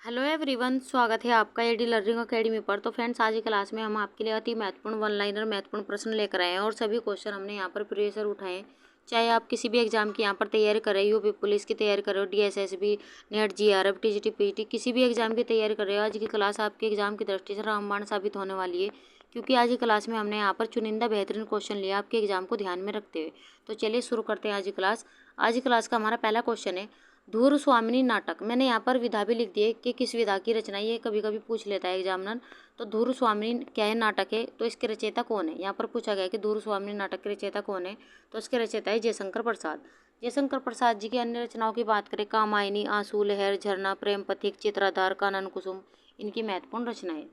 Hello everyone, स्वागत है आपका एडी लर्निंग अकेडमी पर। तो फ्रेंड्स, आज की क्लास में हम आपके लिए अति महत्वपूर्ण वन लाइनर महत्वपूर्ण प्रश्न लेकर आए हैं और सभी क्वेश्चन हमने यहाँ पर प्रीवियस ईयर उठाए हैं। चाहे आप किसी भी एग्जाम की यहाँ पर तैयारी कर रहे हो, यूपी पुलिस की तैयारी कर रहे हो, DSSB, net, GRF, TGT, PT, किसी भी एग्जाम की तैयारी कर रहे हो, आज की क्लास आपके एग्जाम की दृष्टि से रामबाण साबित होने वाली है, क्योंकि आज की क्लास में हमने यहाँ पर चुनिंदा बेहतरीन क्वेश्चन लिया आपके एग्जाम को ध्यान में रखते हुए। तो चलिए शुरू करते हैं आज की क्लास। आज की क्लास का हमारा पहला क्वेश्चन है धूर स्वामिनी नाटक। मैंने यहाँ पर विधा भी लिख दी है कि किस विधा की रचना, ये कभी कभी पूछ लेता है एग्जामिनर। तो धूर स्वामिनी क्या है, नाटक है, तो इसके रचयिता कौन है। यहाँ पर पूछा गया कि धूर स्वामिनी नाटक के रचयिता कौन है, तो इसके रचयिता है जयशंकर प्रसाद। जयशंकर प्रसाद जी की अन्य रचनाओं की बात करें, कामायनी, आंसू, लहर, झरना, प्रेम पथिक, चित्राधार, कानन कुसुम, इनकी महत्वपूर्ण रचनाएं।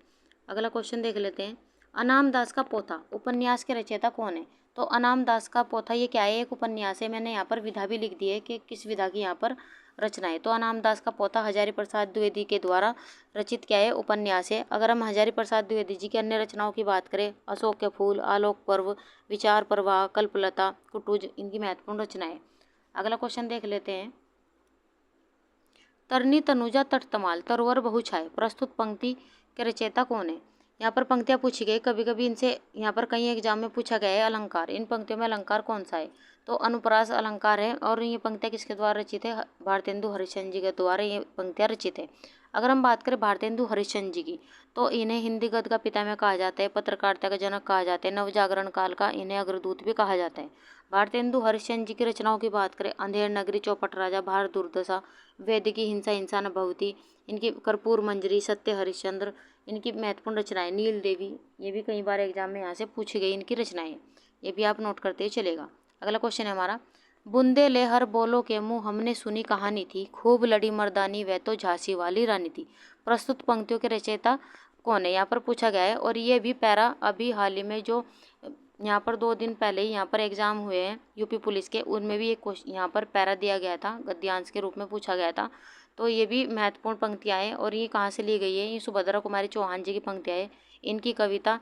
अगला क्वेश्चन देख लेते हैं। अनाम दास का पोथा उपन्यास के रचयिता कौन है। तो अनाम दास का पोथा ये क्या है, एक उपन्यास है। मैंने यहाँ पर विधा भी लिख दी है कि किस विधा की यहाँ पर रचना है। तो अनाम दास का पोथा हजारी प्रसाद द्विवेदी के द्वारा रचित क्या है, उपन्यास है। अगर हम हजारी प्रसाद द्विवेदी जी की अन्य रचनाओं की बात करें, अशोक के फूल, आलोक पर्व, विचार प्रवाह, कल्पलता, कुटुज, इनकी महत्वपूर्ण रचनाएं। अगला क्वेश्चन देख लेते हैं। तरनी तनुजा तटतमाल तरवर बहुछाय प्रस्तुत पंक्ति के रचयिता कौन है। यहाँ पर पंक्तियाँ पूछी गई, कभी कभी इनसे यहाँ पर कई एग्जाम में पूछा गया है अलंकार। इन पंक्तियों में अलंकार कौन सा है, तो अनुप्रास अलंकार है। और ये पंक्तियाँ किसके द्वारा रचित है, भारतेंदु हरिश्चंद्र जी के द्वारा ये पंक्तियाँ रचित है। अगर हम बात करें भारतेंदु हरिश्चंद्र जी की, तो इन्हें हिंदी गद्य का पितामह कहा जाता है, पत्रकारिता का जनक कहा जाता है, नवजागरण काल का इन्हें अग्रदूत भी कहा जाता है। भारतेंदु हरिश्चंद्र जी की रचनाओं की बात करें, अंधेर नगरी, चौपट राजा, भारत दुर्दशा, वेदिकी हिंसा, हिंसा न भवती, इनकी कर्पूर मंजरी, सत्य हरिश्चंद्र, इनकी महत्वपूर्ण रचनाएं, नील देवी, ये भी कई बार एग्जाम में यहाँ से पूछी गई इनकी रचनाएं, ये भी आप नोट करते चलेगा। अगला क्वेश्चन है हमारा, बूंदे ले हर बोलो के मुँह हमने सुनी कहानी थी, खूब लड़ी मर्दानी वह तो झांसी वाली रानी थी। प्रस्तुत पंक्तियों के रचयिता कौन है, यहाँ पर पूछा गया है। और ये भी पैरा अभी हाल ही में जो यहाँ पर 2 दिन पहले ही यहाँ पर एग्जाम हुए हैं यूपी पुलिस के, उनमें भी एक क्वेश्चन यहाँ पर पैरा दिया गया था, गद्यांश के रूप में पूछा गया था। तो ये भी महत्वपूर्ण पंक्तियाँ हैं। और ये कहाँ से ली गई है, ये सुभद्रा कुमारी चौहान जी की पंक्तियाँ हैं। इनकी कविता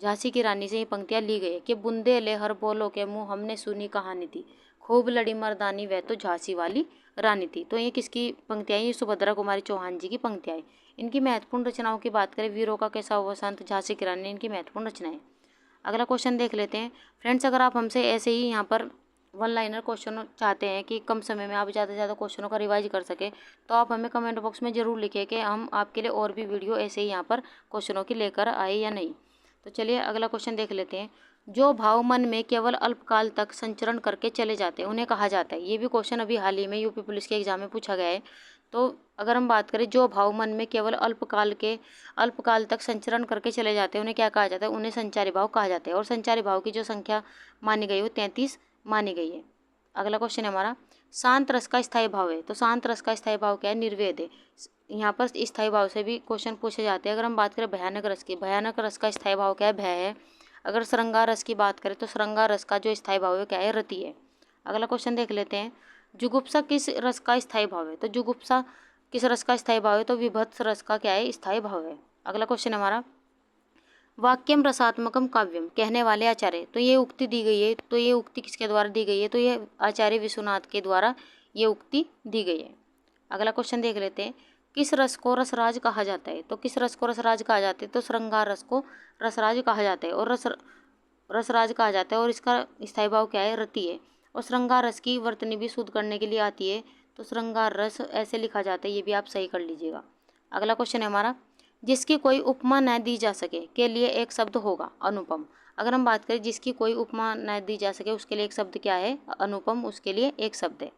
झांसी की रानी से ये पंक्तियाँ ली गई है कि बूंदे ले हर बोलो के मुँह हमने सुनी कहानी थी, खूब लड़ी मर्दानी वह तो झांसी वाली रानी थी। तो ये किसकी पंक्तियाँ हैं, ये सुभद्रा कुमारी चौहान जी की पंक्तियाँ हैं। इनकी महत्वपूर्ण रचनाओं की बात करें, वीरों का कैसा वसंत, झांसी की रानी, इनकी महत्वपूर्ण रचनाएं। अगला क्वेश्चन देख लेते हैं। फ्रेंड्स, अगर आप हमसे ऐसे ही यहाँ पर वन लाइनर क्वेश्चन चाहते हैं कि कम समय में आप ज़्यादा से ज़्यादा क्वेश्चनों का रिवाइज कर सके, तो आप हमें कमेंट बॉक्स में ज़रूर लिखें कि हम आपके लिए और भी वीडियो ऐसे ही यहाँ पर क्वेश्चनों की लेकर आए या नहीं। तो चलिए अगला क्वेश्चन देख लेते हैं। जो भाव मन में केवल अल्पकाल तक संचरण करके चले जाते हैं उन्हें कहा जाता है। ये भी क्वेश्चन अभी हाल ही में यूपी पुलिस के एग्जाम में पूछा गया है। तो अगर हम बात करें, जो भाव मन में केवल अल्पकाल तक संचरण करके चले जाते हैं उन्हें क्या कहा जाता है, उन्हें संचारी भाव कहा जाता है। और संचारी भाव की जो संख्या मानी गई वो 33 मानी गई है। अगला क्वेश्चन है हमारा, शांत रस का स्थायी भाव है। तो शांत रस का स्थायी भाव क्या है, निर्वेद है। यहाँ पर स्थायी भाव से भी क्वेश्चन पूछे जाते हैं। अगर हम बात करें भयानक रस की, भयानक रस का स्थायी भाव क्या है, भय है। अगर श्रृंगार रस की बात करें तो श्रृंगार रस का जो स्थायी भाव है क्या है, रति है। अगला क्वेश्चन देख लेते हैं। जुगुप्सा किस रस का स्थायी भाव है। तो जुगुप्सा किस रस का स्थायी भाव है, तो विभत्स रस का क्या है, स्थायी भाव है। अगला क्वेश्चन हमारा, वाक्यम रसात्मकम काव्यम कहने वाले आचार्य। तो ये उक्ति दी गई है, तो ये उक्ति किसके द्वारा दी गई है, तो ये आचार्य विश्वनाथ के द्वारा ये उक्ति दी गई है। अगला क्वेश्चन देख लेते हैं। किस रस को रसराज कहा जाता है। तो किस रस को रसराज कहा जाता है, तो श्रृंगार रस को रसराज कहा जाता है और रसराज कहा जाता है। और इसका स्थायी भाव क्या है, रति है। और श्रृंगार रस की वर्तनी भी शुद्ध करने के लिए आती है, तो श्रृंगार रस ऐसे लिखा जाता है, ये भी आप सही कर लीजिएगा। अगला क्वेश्चन है हमारा, जिसकी कोई उपमा न दी जा सके के लिए एक शब्द होगा, अनुपम। अगर हम बात करें जिसकी कोई उपमा न दी जा सके उसके लिए एक शब्द क्या है, अनुपम, उसके लिए एक शब्द है।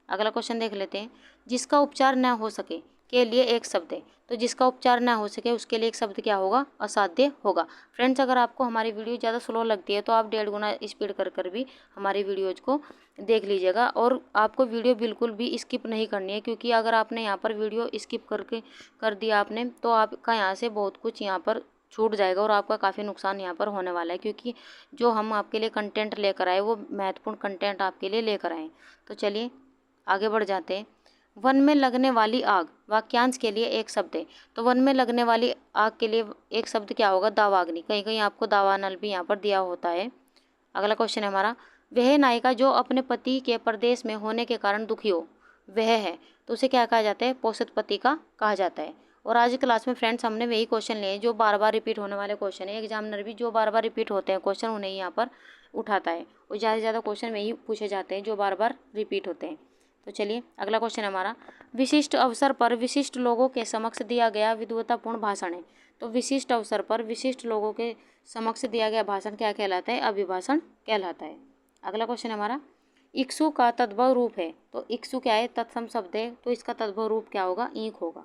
अगला क्वेश्चन देख लेते हैं। जिसका उपचार न हो सके के लिए एक शब्द है। तो जिसका उपचार न हो सके उसके लिए एक शब्द क्या होगा, असाध्य होगा। फ्रेंड्स, अगर आपको हमारी वीडियो ज़्यादा स्लो लगती है तो आप 1.5 गुना स्पीड कर भी हमारी वीडियोज़ को देख लीजिएगा। और आपको वीडियो बिल्कुल भी स्किप नहीं करनी है, क्योंकि अगर आपने यहाँ पर वीडियो स्किप कर दिया आपने, तो आपका यहाँ से बहुत कुछ यहाँ पर छूट जाएगा और आपका काफ़ी नुकसान यहाँ पर होने वाला है। क्योंकि जो हम आपके लिए कंटेंट लेकर आए वो महत्वपूर्ण कंटेंट आपके लिए लेकर आए। तो चलिए आगे बढ़ जाते हैं। वन में लगने वाली आग वाक्यांश के लिए एक शब्द है। तो वन में लगने वाली आग के लिए एक शब्द क्या होगा, दावाग्नि। कहीं कहीं आपको दावानल भी यहाँ पर दिया होता है। अगला क्वेश्चन है हमारा, वह नायिका जो अपने पति के परदेश में होने के कारण दुखी हो, वह है। तो उसे क्या कहा जाता है, पोषित पति का कहा जाता है। और आज की क्लास में फ्रेंड्स हमने वही क्वेश्चन लिए जो बार बार रिपीट होने वाले क्वेश्चन है। एग्जामिनर भी जो बार बार रिपीट होते हैं क्वेश्चन उन्हें यहाँ पर उठाता है और ज़्यादा से ज़्यादा क्वेश्चन वही पूछे जाते हैं जो बार बार रिपीट होते हैं। तो चलिए अगला क्वेश्चन है हमारा, विशिष्ट अवसर पर विशिष्ट लोगों के समक्ष दिया गया विद्वतापूर्ण भाषण है। तो विशिष्ट अवसर पर विशिष्ट लोगों के समक्ष दिया गया भाषण क्या कहलाता है? अभिभाषण कहलाता है। अगला क्वेश्चन है हमारा, इक्सु का तद्भव रूप है। तो इक्सु क्या है? तत्सम शब्द है, तो इसका तद्भव रूप क्या होगा? ईंख होगा।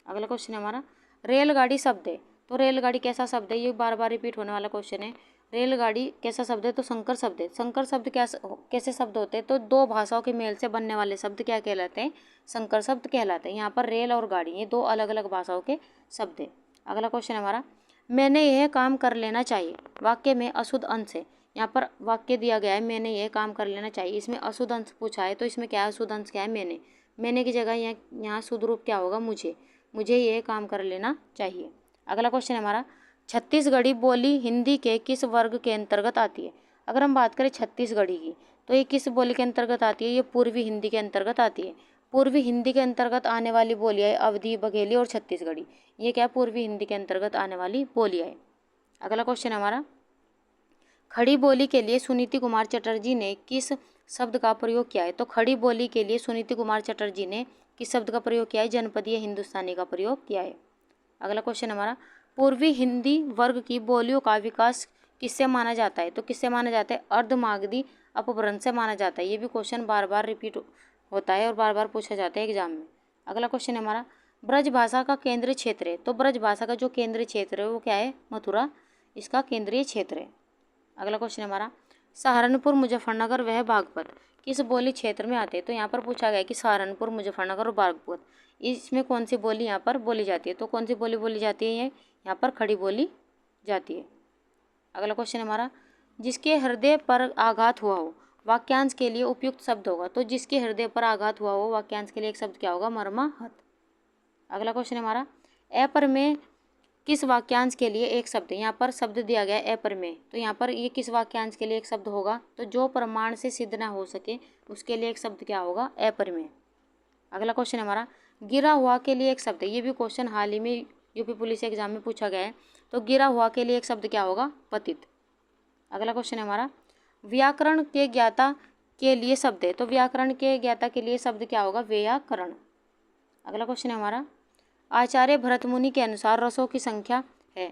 अगला क्वेश्चन है हमारा, रेलगाड़ी शब्द है। तो रेलगाड़ी कैसा शब्द है? ये बार बार रिपीट होने वाला क्वेश्चन है। रेलगाड़ी कैसा शब्द है? तो संकर शब्द है। संकर शब्द कैसे शब्द होते हैं? तो दो भाषाओं के मेल से बनने वाले शब्द क्या कहलाते हैं? संकर शब्द कहलाते हैं। यहाँ पर रेल और गाड़ी ये दो अलग अलग भाषाओं के शब्द है। अगला क्वेश्चन है हमारा, मैंने यह काम कर लेना चाहिए। वाक्य में अशुद्ध अंश है। यहाँ पर वाक्य दिया गया है मैंने यह काम कर लेना चाहिए, इसमें अशुद्ध अंश पूछा है, तो इसमें क्या है? अशुद्ध अंश क्या है? मैंने की जगह यहाँ शुद्ध रूप क्या होगा? मुझे यह काम कर लेना चाहिए। अगला क्वेश्चन है हमारा, छत्तीसगढ़ी बोली हिंदी के किस वर्ग के अंतर्गत आती है? अगर हम बात करें छत्तीसगढ़ी की, तो ये किस बोली के अंतर्गत आती है? ये पूर्वी हिंदी के अंतर्गत आती है। पूर्वी हिंदी के अंतर्गत आने वाली बोलियाँ है अवधी, बघेली और छत्तीसगढ़ी। ये क्या? पूर्वी हिंदी के अंतर्गत आने वाली बोलियाँ है। अगला क्वेश्चन है हमारा, खड़ी बोली के लिए सुनीति कुमार चटर्जी ने किस शब्द का प्रयोग किया है? तो खड़ी बोली के लिए सुनीति कुमार चटर्जी ने किस शब्द का प्रयोग किया है? जनपदीय हिंदुस्तानी का प्रयोग किया है। अगला क्वेश्चन हमारा, पूर्वी हिंदी वर्ग की बोलियों का विकास किससे माना जाता है? तो किससे माना जाता है? अर्धमागधी अपभ्रंश से माना जाता है। ये भी क्वेश्चन बार बार रिपीट होता है और बार बार पूछा जाता है एग्जाम में। अगला क्वेश्चन है हमारा, ब्रज भाषा का केंद्रीय क्षेत्र है। तो ब्रज भाषा का जो केंद्रीय क्षेत्र है वो क्या है? मथुरा इसका केंद्रीय क्षेत्र है। अगला क्वेश्चन है हमारा, सहारनपुर, मुजफ्फरनगर वह बागपत किस बोली क्षेत्र में आते हैं? तो यहाँ पर पूछा गया है कि सहारनपुर, मुजफ्फरनगर और बागपत इसमें कौन सी बोली यहाँ पर बोली जाती है? तो कौन सी बोली बोली जाती है? यहाँ पर खड़ी बोली जाती है। अगला क्वेश्चन है हमारा, जिसके हृदय पर आघात हुआ हो वाक्यांश के लिए उपयुक्त शब्द होगा। तो जिसके हृदय पर आघात हुआ हो वाक्यांश के लिए एक शब्द क्या होगा? मर्माहत। अगला क्वेश्चन है हमारा, अप्रमेय किस वाक्यांश के लिए एक शब्द? यहाँ पर शब्द दिया गया है अप्रमेय, तो यहाँ पर ये किस वाक्यांश के लिए एक शब्द होगा? तो जो प्रमाण से सिद्ध ना हो सके उसके लिए एक शब्द क्या होगा? अप्रमेय। अगला क्वेश्चन हमारा, गिरा हुआ के लिए एक शब्द है। ये भी क्वेश्चन हाल ही में यूपी पुलिस एग्जाम में पूछा गया है। तो गिरा हुआ के लिए एक शब्द क्या होगा? पतित। अगला क्वेश्चन है हमारा, व्याकरण के ज्ञाता के लिए शब्द है। तो व्याकरण के ज्ञाता के लिए शब्द क्या होगा? व्याकरण। अगला क्वेश्चन है हमारा, आचार्य भरतमुनि के अनुसार रसों की संख्या है।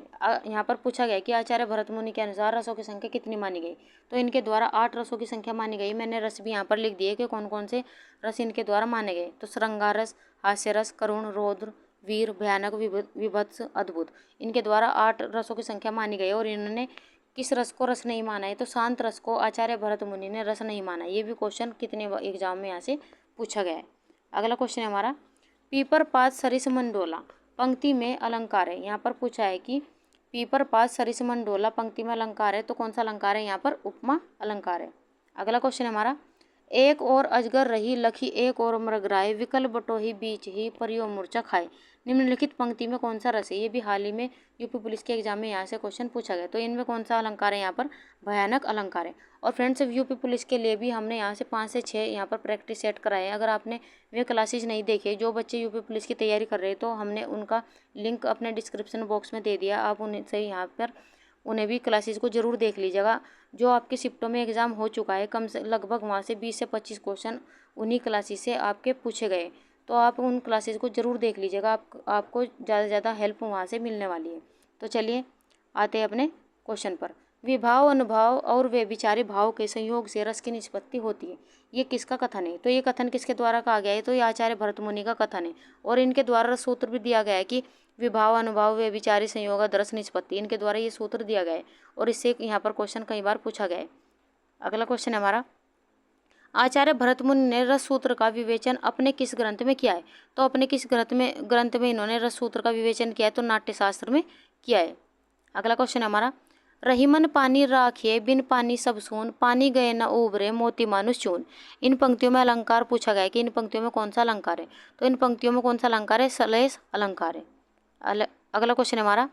यहाँ पर पूछा गया कि आचार्य भरतमुनि के अनुसार रसों की संख्या कितनी मानी गई? तो इनके द्वारा 8 रसों की संख्या मानी गई। मैंने रस भी यहाँ पर लिख दिए कि कौन कौन से रस इनके द्वारा माने गए। तो श्रृंगार रस, हास्य रस, करुण, रौद्र, वीर, भयानक, विभत्स, अद्भुत, इनके द्वारा 8 रसों की संख्या मानी गई। और इन्होंने किस रस को रस नहीं माना है? तो शांत रस को आचार्य भरतमुनि ने रस नहीं माना। ये भी क्वेश्चन कितने एग्जाम में यहाँ से पूछा गया है। अगला क्वेश्चन है हमारा, पीपर पात सरिसमंडोला पंक्ति में अलंकार है। यहाँ पर पूछा है कि पीपर पात सरिसमंडोला पंक्ति में अलंकार है, तो कौन सा अलंकार है? यहाँ पर उपमा अलंकार है। अगला क्वेश्चन है हमारा, एक और अजगर रही लखी एक और मृगराय विकल बटोही बीच ही परियो मूर्छा खाए। निम्नलिखित पंक्ति में कौन सा रस है? ये भी हाल ही में यूपी पुलिस के एग्जाम में यहाँ से क्वेश्चन पूछा गया। तो इनमें कौन सा अलंकार है? यहाँ पर भयानक अलंकार है। और फ्रेंड्स यूपी पुलिस के लिए भी हमने यहाँ से 5 से 6 यहाँ पर प्रैक्टिस सेट कराए हैं। अगर आपने वे क्लासेज नहीं देखे, जो बच्चे यूपी पुलिस की तैयारी कर रहे हैं, तो हमने उनका लिंक अपने डिस्क्रिप्शन बॉक्स में दे दिया। आप उनसे यहाँ पर उन्हें भी क्लासेज को ज़रूर देख लीजिएगा। जो आपके शिफ्टों में एग्ज़ाम हो चुका है, कम से लगभग वहाँ से 20 से 25 क्वेश्चन उन्हीं क्लासेज से आपके पूछे गए। तो आप उन क्लासेज को ज़रूर देख लीजिएगा, आपको ज़्यादा से ज़्यादा हेल्प वहाँ से मिलने वाली है। तो चलिए आते हैं अपने क्वेश्चन पर। विभाव, अनुभाव और व्यभिचारी भाव के संयोग से रस की निष्पत्ति होती है। ये किसका कथन है? तो ये कथन किसके द्वारा कहा गया है? तो ये आचार्य भरतमुनि का कथन है। और इनके द्वारा रस सूत्र भी दिया गया है कि विभाव, अनुभाव, व्यभिचारी संयोग रस निष्पत्ति, इनके द्वारा ये सूत्र दिया गया है। और इससे यहाँ पर क्वेश्चन कई बार पूछा गया है। अगला क्वेश्चन है हमारा, आचार्य भरतमुनि ने रस सूत्र का विवेचन अपने किस ग्रंथ में किया है? तो अपने किस ग्रंथ में इन्होंने रस सूत्र का विवेचन किया है? तो नाट्यशास्त्र में किया है। अगला क्वेश्चन है हमारा, रहीमन पानी राखिए बिन पानी सब सून, पानी गए न उबरे मोती मानुष चून। इन पंक्तियों में अलंकार पूछा गया है कि इन पंक्तियों में कौन सा अलंकार है? तो इन पंक्तियों में कौन सा अलंकार है? श्लेष अलंकार है। अगला क्वेश्चन है हमारा,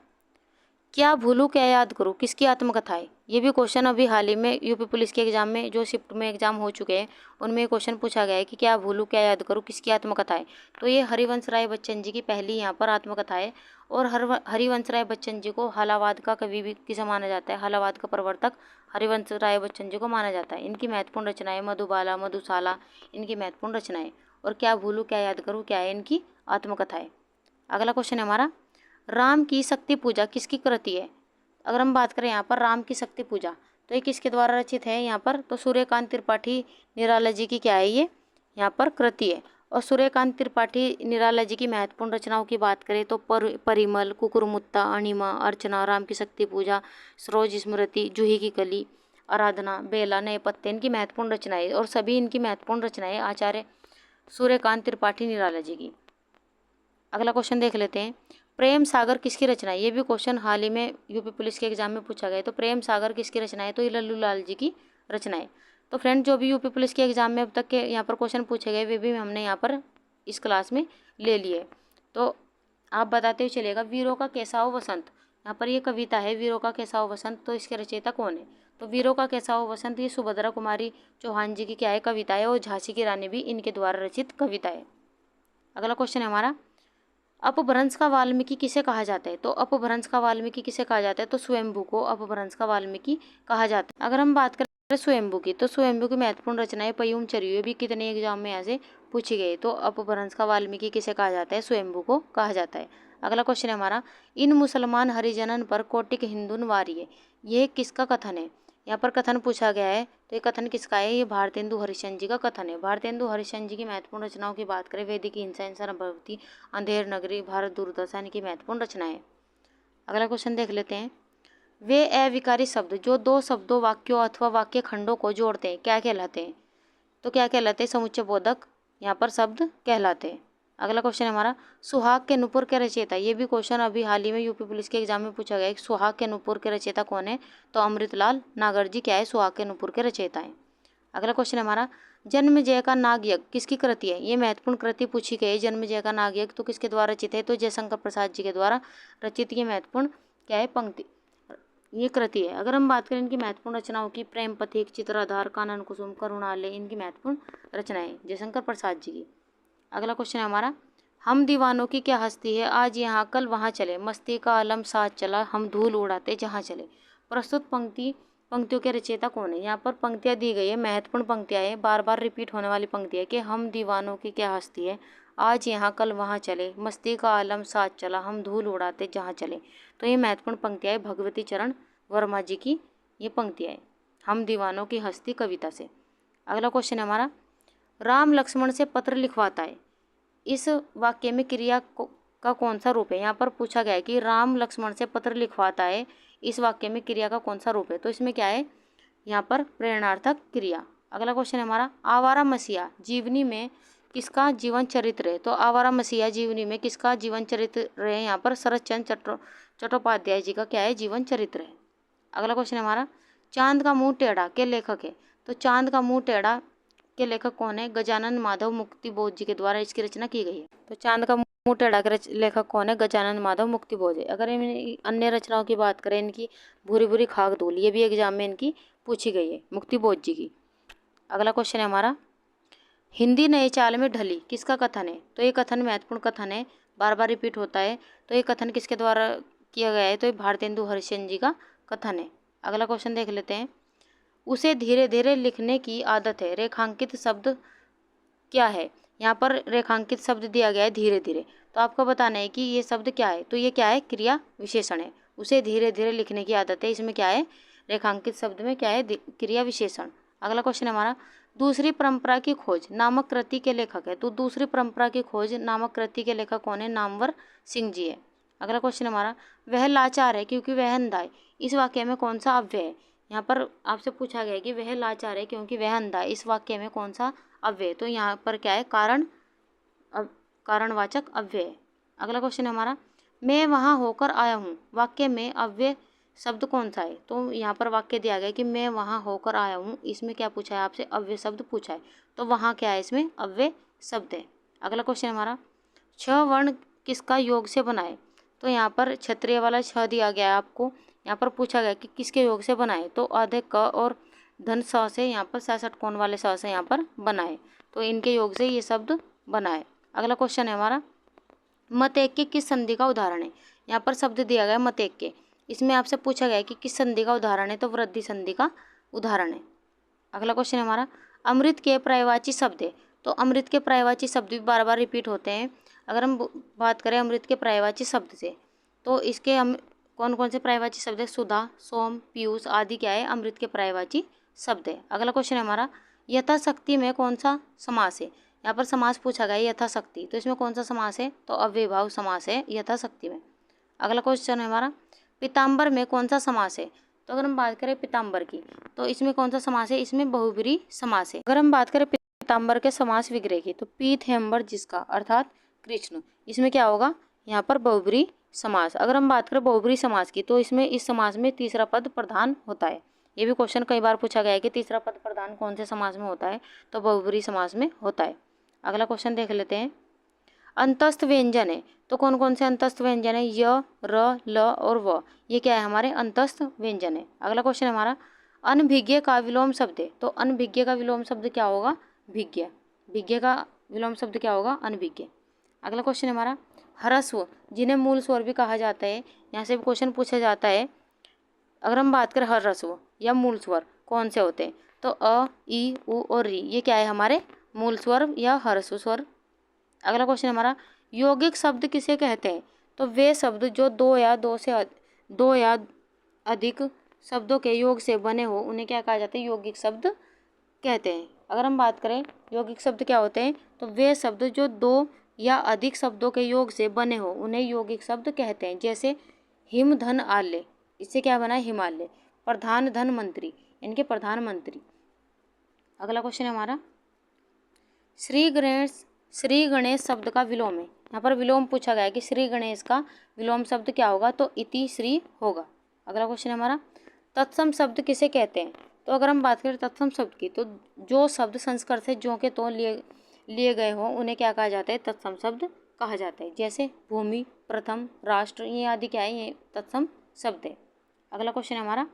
क्या भूलूं क्या याद करूं किसकी आत्मकथा है? ये भी क्वेश्चन अभी हाल ही में यूपी पुलिस के एग्जाम में, जो शिफ्ट में एग्जाम हो चुके हैं, उनमें क्वेश्चन पूछा गया है कि क्या भूलूं क्या याद करूं, किसकी आत्मकथा है। तो ये हरिवंश राय बच्चन जी की पहली यहाँ पर आत्मकथा है। और हरिवंश राय बच्चन जी को हलावाद का कवि भी किसे माना जाता है, हलावाद का प्रवर्तक हरिवंश राय बच्चन जी को माना जाता है। इनकी महत्वपूर्ण रचनाएं मधुबाला, मधुशाला, इनकी महत्वपूर्ण रचनाएं। और क्या भूलूं क्या याद करूं क्या है इनकी आत्मकथा है। अगला क्वेश्चन है हमारा, राम की शक्ति पूजा किसकी कृति है। अगर हम बात करें यहाँ पर राम की शक्ति पूजा, तो ये किसके द्वारा रचित है यहाँ पर, तो सूर्यकांत त्रिपाठी निराला जी की क्या है ये यहाँ पर कृति है। और सूर्यकांत त्रिपाठी निराला जी की महत्वपूर्ण रचनाओं की बात करें तो परिमल, कुकुरमुत्ता, अणिमा, अर्चना, राम की शक्ति पूजा, सरोज स्मृति, जूही की कली, आराधना, बेला, नए पत्ते, इनकी महत्वपूर्ण रचनाएं। और सभी इनकी महत्वपूर्ण रचनाएं आचार्य सूर्यकांत त्रिपाठी निराला जी की। अगला क्वेश्चन देख लेते हैं, प्रेम सागर किसकी रचना है। ये भी क्वेश्चन हाल ही में यूपी पुलिस के एग्जाम में पूछा गया। तो प्रेम सागर किसकी रचना है, तो ये लल्लू लाल जी की रचना है। तो फ्रेंड, जो भी यूपी पुलिस के एग्जाम में अब तक के यहाँ पर क्वेश्चन पूछे गए वे भी हमने यहाँ पर इस क्लास में ले लिए। तो आप बताते हुए चलेगा, वीरों का कैसाओ वसंत, यहाँ पर ये कविता है वीरों का कैसाओ वसंत, तो इसके रचयिता कौन है। तो वीरों का कैसाओ वसंत ये सुभद्रा कुमारी चौहान जी की क्या है कविता है, और झांसी की रानी भी इनके द्वारा रचित कविता है। अगला क्वेश्चन है हमारा, अपभ्रंश का वाल्मीकि किसे कहा जाता है। तो अपभ्रंश का वाल्मीकि किसे कहा जाता है, तो स्वयंभू को अपभ्रंश का वाल्मीकि कहा जाता है। अगर हम बात करें स्वयंभू की, तो स्वयंभू की महत्वपूर्ण रचनाएं पयुम चरियो भी कितने एग्जाम में यहाँ से पूछी गई। तो अपभ्रंश का वाल्मीकि किसे कहा जाता है, स्वयंभू को कहा जाता है। अगला क्वेश्चन है हमारा, इन मुसलमान हरिजनन पर कोटिक हिंदुन वारिये, ये किसका कथन है। यहाँ पर कथन पूछा गया है, तो ये कथन किसका है, ये भारतेंदु हरिश्चंद्र जी का कथन है। भारतेंदु हरिश्चंद्र जी की महत्वपूर्ण रचनाओं की बात करें, वैदिक हिंसा, इंसान भगवती, अंधेर नगरी, भारत दुर्दशा, इनकी महत्वपूर्ण रचना है। अगला क्वेश्चन देख लेते हैं, वे अविकारी शब्द जो दो शब्दों, वाक्यों अथवा वाक्य खंडों को जोड़ते हैं क्या कहलाते हैं। तो क्या कहलाते हैं, समुच्चय बोधक यहाँ पर शब्द कहलाते हैं। अगला क्वेश्चन है हमारा, सुहाग के नुपुर के रचयिता, ये भी क्वेश्चन अभी हाल ही में यूपी पुलिस के एग्जाम में पूछा गया है। सुहाग के नुपुर के रचयिता कौन है, तो अमृतलाल नागर जी क्या है सुहाग के नुपुर के रचयिता है। अगला क्वेश्चन है हमारा, जन्मजय का नागयज्ञ किसकी कृति है। ये महत्वपूर्ण कृति पूछी गई है, जन्मजय का नागयज्ञ तो किसके द्वारा रचित है, तो जयशंकर प्रसाद जी के द्वारा रचित ये महत्वपूर्ण क्या है पंक्ति, ये कृति है। अगर हम बात करें इनकी महत्वपूर्ण रचनाओं की, प्रेम पथिक, चित्राधार, कानन कुसुम, करुणालय, इनकी महत्वपूर्ण रचनाएं जयशंकर प्रसाद जी की। अगला क्वेश्चन है हमारा, हम दीवानों की क्या हस्ती है, आज यहाँ कल वहाँ चले, मस्ती का आलम साथ चला, हम धूल उड़ाते जहाँ चले। प्रस्तुत पंक्तियों के रचयिता कौन है। यहाँ पर पंक्तियाँ दी गई है, महत्वपूर्ण पंक्तियाँ हैं, बार बार रिपीट होने वाली पंक्ति है कि हम दीवानों की क्या हस्ती है, आज यहाँ कल वहाँ चले, मस्ती का आलम साथ चला, हम धूल उड़ाते जहाँ चले। तो ये महत्वपूर्ण पंक्तियाँ है भगवती चरण वर्मा जी की ये पंक्तियाँ है, हम दीवानों की हस्ती कविता से। अगला क्वेश्चन है हमारा, राम लक्ष्मण से पत्र लिखवाता है, इस वाक्य में क्रिया का कौन सा रूप है। यहाँ पर पूछा गया है कि राम लक्ष्मण से पत्र लिखवाता है, इस वाक्य में क्रिया का कौन सा रूप है। तो इसमें क्या है, यहाँ पर प्रेरणार्थक क्रिया। अगला क्वेश्चन है हमारा, आवारा मसीहा जीवनी में किसका जीवन चरित्र है। तो आवारा मसीहा जीवनी में किसका जीवन चरित्र है, यहाँ पर शरद चंद्र चट्टोपाध्याय जी का क्या है जीवन चरित्र है। अगला क्वेश्चन है हमारा, चांद का मुंह टेढ़ा के लेखक है। तो चांद का मुंह टेढ़ा के लेखक कौन है, गजानन माधव मुक्तिबोध जी के द्वारा इसकी रचना की गई है। तो चांद का मुंह टेढ़ा के लेखक कौन है, गजानन माधव मुक्तिबोध है। अगर अन्य रचनाओं की बात करें, इनकी भूरी भूरी खाक धूल, ये भी एग्जाम में इनकी पूछी गई है मुक्तिबोध जी की। अगला क्वेश्चन है हमारा, हिंदी नए चाल में ढली किसका कथन है। तो ये कथन महत्वपूर्ण कथन है, बार बार रिपीट होता है। तो ये कथन किसके द्वारा किया गया है, तो ये भारतेंदु हरिश्चंद्र जी का कथन है। अगला क्वेश्चन देख लेते हैं, उसे धीरे धीरे लिखने की आदत है, रेखांकित शब्द क्या है। यहाँ पर रेखांकित शब्द दिया गया है धीरे धीरे, तो आपको बताना है कि ये शब्द क्या है। तो ये क्या है, क्रिया विशेषण है, उसे धीरे धीरे लिखने की आदत है, इसमें क्या है रेखांकित शब्द में क्या है क्रिया विशेषण। अगला क्वेश्चन हमारा, दूसरी परंपरा की खोज नामक कृति के लेखक है। तो दूसरी परंपरा की खोज नामक कृति के लेखक कौन है, नामवर सिंह जी है। अगला क्वेश्चन हमारा, वह लाचार है क्योंकि वह अंधा है, इस वाक्य में कौन सा अव्यय है। यहाँ पर आपसे पूछा गया है कि वह लाचार है क्योंकि वह अंधा है, इस वाक्य में कौन सा अव्यय। तो यहाँ पर क्या है, कारणवाचक अव्यय। अगला क्वेश्चन हमारा, मैं वहाँ होकर आया हूँ, वाक्य में अव्यय शब्द कौन सा है। तो यहाँ पर वाक्य दिया गया कि मैं वहाँ होकर आया हूँ, इसमें क्या पूछा है आपसे, अव्यय शब्द पूछा है। तो वहाँ क्या है, इसमें अव्यय शब्द है। अगला क्वेश्चन हमारा, छ वर्ण किसका योग से बना है। तो यहाँ पर क्षत्रिय वाला छ दिया गया है आपको, यहाँ पर पूछा गया कि किसके योग से बनाए, तो आधे क और धन स से यहाँ पर 66 कोण वाले स से यहाँ पर बनाए, तो इनके योग से ये शब्द बनाए। अगला क्वेश्चन है हमारा, मत एक के किस संधि का उदाहरण है। यहाँ पर शब्द दिया गया है मत एक के, इसमें आपसे पूछा गया है कि किस संधि का उदाहरण है, तो वृद्धि संधि का उदाहरण है। अगला क्वेश्चन है हमारा, अमृत के पर्यायवाची शब्द है, तो अमृत के पर्यायवाची शब्द भी बार बार रिपीट होते हैं। अगर हम बात करें अमृत के पर्यायवाची शब्द से, तो इसके हम कौन कौन से पर्यायवाची शब्द है, सुधा, सोम, पीयूष आदि क्या है, अमृत के पर्यायवाची शब्द है। अगला क्वेश्चन है हमारा, यथाशक्ति में कौन सा समास है। यहाँ पर समास पूछा गया है यथाशक्ति, तो इसमें कौन सा समास है, तो अव्ययभाव समास है यथाशक्ति में। अगला क्वेश्चन है हमारा, पीताम्बर में कौन सा समास है, तो अगर हम बात करें पीताम्बर की, तो इसमें कौन सा समास है, इसमें बहुब्रीहि समास है। अगर हम बात करें पीताम्बर के समास विग्रह की, तो पीत है अंबर जिसका अर्थात कृष्ण, इसमें क्या होगा, यहाँ पर बहुब्रीहि समास। अगर हम बात करें बहुब्रीहि समास की, तो इसमें इस समास में तीसरा पद प्रधान होता है। ये भी क्वेश्चन कई बार पूछा गया है कि तीसरा पद प्रधान कौन से समास में होता है, तो बहुब्रीहि समास में होता है। अगला क्वेश्चन देख लेते हैं, अंतस्थ व्यंजन है, तो कौन कौन से अंतस्थ व्यंजन है, य, र, ल और व, ये क्या है, हमारे अंतस्थ व्यंजन है। अगला क्वेश्चन है हमारा, अनभिज्ञ का विलोम शब्द है, तो अनभिज्ञ का विलोम शब्द क्या होगा, भिज्ञ। भिज्ञ का विलोम शब्द क्या होगा, अनभिज्ञ। अगला क्वेश्चन है हमारा, ह्रस्व जिन्हें मूल स्वर भी कहा जाता है, यहाँ से भी क्वेश्चन पूछा जाता है। अगर हम बात करें ह्रस्व या मूल स्वर कौन से होते हैं, तो अ, ई, उ और री, ये क्या है, हमारे मूल स्वर या ह्रस्व स्वर। अगला क्वेश्चन हमारा, यौगिक शब्द किसे कहते हैं, तो वे शब्द जो दो या अधिक शब्दों के योग से बने हो उन्हें क्या कहा जाता है, यौगिक शब्द कहते हैं। अगर हम बात करें यौगिक शब्द क्या होते हैं, तो वे शब्द जो दो या अधिक शब्दों के योग से बने हो उन्हें यौगिक शब्द कहते हैं। जैसे हिम धन आल्य, इससे क्या बना है, हिमालय। प्रधान धन मंत्री, इनके प्रधानमंत्री। अगला क्वेश्चन है हमारा, श्री गणेश शब्द का विलोम है, यहाँ पर विलोम पूछा गया है कि श्री गणेश का विलोम शब्द क्या होगा, तो इति श्री होगा। अगला क्वेश्चन है हमारा, तत्सम शब्द किसे कहते हैं, तो अगर हम बात करें तत्सम शब्द की, तो जो शब्द संस्कृत से जो के तो लिए गए हों उन्हें क्या कहा जाता है, तत्सम शब्द कहा जाता है। जैसे भूमि, प्रथम, राष्ट्र, ये आदि क्या है, ये तत्सम शब्द है। अगला क्वेश्चन है हमारा,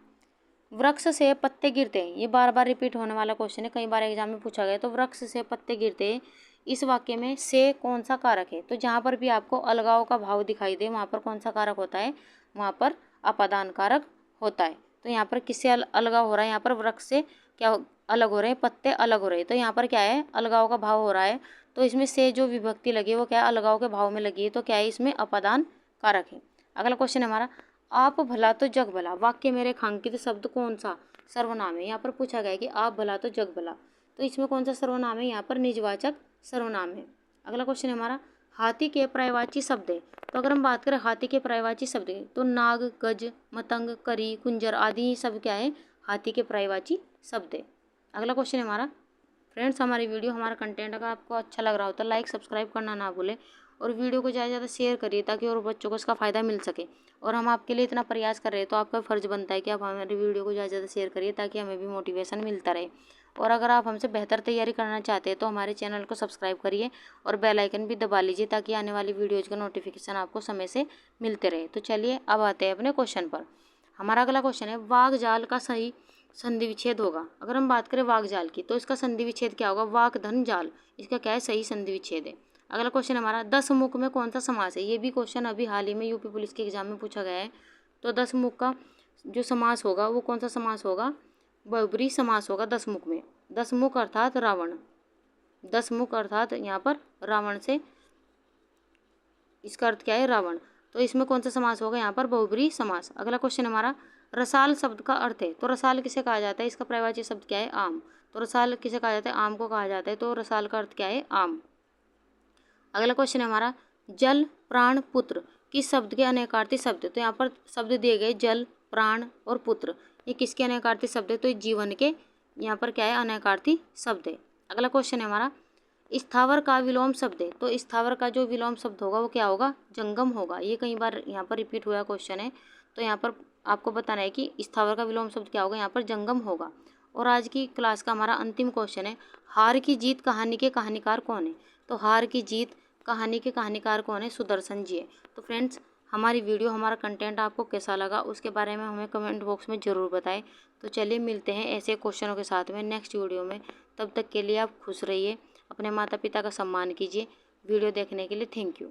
वृक्ष से पत्ते गिरते हैं, ये बार बार रिपीट होने वाला क्वेश्चन है, कई बार एग्जाम में पूछा गया। तो वृक्ष से पत्ते गिरते हैं, इस वाक्य में से कौन सा कारक है, तो जहाँ पर भी आपको अलगाव का भाव दिखाई दे वहाँ पर कौन सा कारक होता है, वहाँ पर अपादान कारक होता है। तो यहाँ पर किससे अलगाव हो रहा है, यहाँ पर वृक्ष से क्या अलग हो रहे हैं, पत्ते अलग हो रहे हैं, तो यहाँ पर क्या है, अलगाव का भाव हो रहा है। तो इसमें से जो विभक्ति लगी है वो क्या है, अलगाव के भाव में लगी है, तो क्या है, इसमें अपादान कारक है। अगला क्वेश्चन है हमारा, आप भला तो जग भला, वाक्य में रेखांकित शब्द कौन सा सर्वनाम है। यहाँ पर पूछा गया है कि आप भला तो जग भला, तो इसमें कौन सा सर्वनाम है, यहाँ पर निजवाचक सर्वनाम है। अगला क्वेश्चन है हमारा, हाथी के पर्यायवाची शब्द है, तो अगर हम बात करें हाथी के पर्यायवाची शब्द है, तो नाग, गज, मतंग, करी, कुंजर आदि सब क्या है, हाथी के पर्यायवाची शब्द है। अगला क्वेश्चन है हमारा, फ्रेंड्स हमारी वीडियो, हमारा कंटेंट अगर आपको अच्छा लग रहा हो तो लाइक सब्सक्राइब करना ना भूलें और वीडियो को ज़्यादा से ज़्यादा शेयर करिए ताकि और बच्चों को इसका फ़ायदा मिल सके। और हम आपके लिए इतना प्रयास कर रहे हैं तो आपका फ़र्ज़ बनता है कि आप हमारी वीडियो को ज़्यादा से ज़्यादा शेयर करिए ताकि हमें भी मोटिवेशन मिलता रहे। और अगर आप हमसे बेहतर तैयारी करना चाहते हैं तो हमारे चैनल को सब्सक्राइब करिए और बेल आइकन भी दबा लीजिए ताकि आने वाली वीडियोज़ का नोटिफिकेशन आपको समय से मिलते रहे। तो चलिए अब आते हैं अपने क्वेश्चन पर। हमारा अगला क्वेश्चन है, वाक जाल का सही संधि विच्छेद होगा। अगर हम बात करें वाक जाल की, तो इसका संधि विच्छेद क्या होगा, वाक धन जाल, इसका क्या है, सही संधि विच्छेद है। अगला क्वेश्चन हमारा, 10 मुख में कौन सा समास है। ये भी क्वेश्चन अभी हाल ही में यूपी पुलिस के एग्जाम में पूछा गया है। तो 10 मुख का जो समास होगा वो कौन सा समास होगा, बहुब्रीहि समास होगा 10 मुख में। 10 मुख अर्थात रावण, 10 मुख अर्थात यहाँ पर रावण से, इसका अर्थ क्या है, रावण। तो इसमें कौन सा समास होगा, यहाँ पर बहुब्रीहि समास। अगला क्वेश्चन हमारा, रसाल शब्द का अर्थ है, तो रसाल किसे कहा जाता है, इसका पर्यायवाची शब्द क्या है, आम। तो रसाल किसे कहा जाता है, आम को कहा जाता है, तो रसाल का अर्थ क्या है, आम। अगला क्वेश्चन है हमारा, जल, प्राण, पुत्र किस शब्द के अनेकार्थी शब्द है। तो यहाँ पर शब्द दिए गए जल, प्राण और पुत्र, ये किसके अनेकार्थी शब्द है, तो जीवन के यहाँ पर क्या है, अनेकार्थी शब्द है। अगला क्वेश्चन है हमारा, स्थावर का विलोम शब्द है, तो स्थावर का जो विलोम शब्द होगा वो क्या होगा, जंगम होगा। ये कई बार यहाँ पर रिपीट हुआ क्वेश्चन है, तो यहाँ पर आपको बताना है कि स्थावर का विलोम शब्द क्या होगा, यहाँ पर जंगम होगा। और आज की क्लास का हमारा अंतिम क्वेश्चन है, हार की जीत कहानी के कहानीकार कौन है। तो हार की जीत कहानी के कहानीकार कौन है, सुदर्शन जी है। तो फ्रेंड्स हमारी वीडियो, हमारा कंटेंट आपको कैसा लगा उसके बारे में हमें कमेंट बॉक्स में ज़रूर बताएं। तो चलिए मिलते हैं ऐसे क्वेश्चनों के साथ में नेक्स्ट वीडियो में। तब तक के लिए आप खुश रहिए, अपने माता पिता का सम्मान कीजिए। वीडियो देखने के लिए थैंक यू।